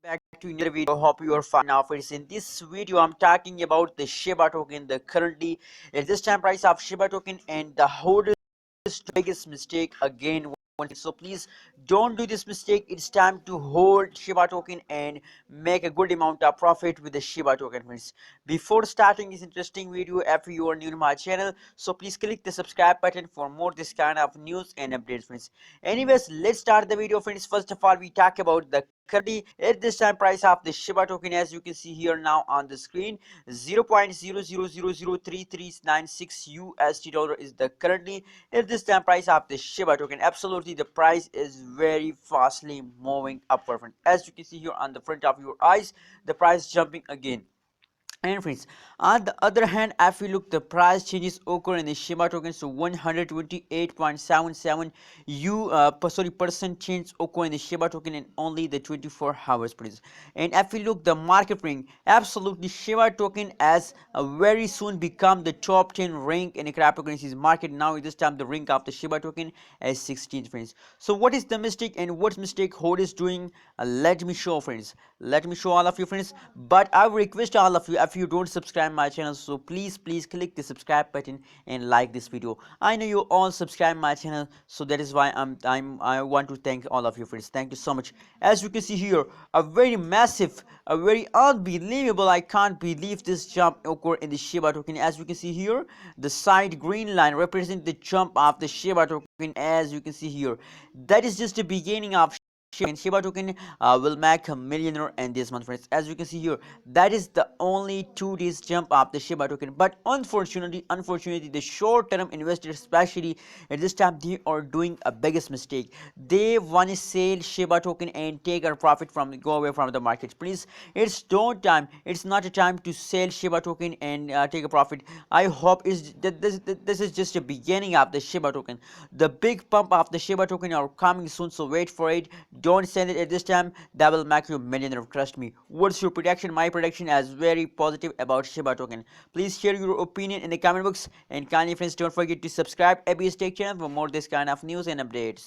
Back to another video. Hope you are fine now, friends. In this video I'm talking about the Shiba token, the currently at this time price of Shiba token, and the biggest mistake again. So please don't do this mistake. It's time to hold Shiba token and make a good amount of profit with the Shiba token, friends. Before starting this interesting video, if you are new to my channel, so please click the subscribe button for more this kind of news and updates, friends. Anyways, let's start the video, friends. First of all, we talk about the currently at this time price of the Shiba token. As you can see here now on the screen, 0.00003396 USD dollar is the currently at this time price of the Shiba token. Absolutely, the price is very fastly moving upward. As you can see here on the front of your eyes, the price jumping again. And friends, on the other hand, if we look, the price changes occur in the Shiba token. So 128.77 percent change occur in the Shiba token in only the 24 hours, please. And if we look the market rank, absolutely Shiba token as very soon become the top 10 rank in the cryptocurrencies market. Now at this time the rank of the Shiba token as 16, friends. So what is the mistake and what mistake Hode is doing? Let me show, friends. Let me show all of you, friends. But I will request all of you, if you don't subscribe my channel, so please click the subscribe button and like this video. I know you all subscribe my channel, so that is why I want to thank all of you, friends. Thank you so much. As you can see here, a very massive, a very unbelievable, I can't believe this jump occurred in the Shiba token. As you can see here, the side green line represents the jump of the Shiba token. As you can see here, that is just the beginning of Shiba token will make a millionaire in this month, friends. As you can see here, that is the only 2 days jump of the Shiba token. But unfortunately, the short-term investors, especially at this time, they are doing a biggest mistake. They want to sell Shiba token and take a profit from go away from the market. Please, it's don't time. It's not a time to sell Shiba token and take a profit. I hope is that this is just the beginning of the Shiba token. The big pump of the Shiba token are coming soon, so wait for it. Don't send it at this time. That will make you a millionaire, trust me. What's your prediction? My prediction is very positive about Shiba token. Please share your opinion in the comment box, and kindly friends don't forget to subscribe ABS Tech channel for more this kind of news and updates.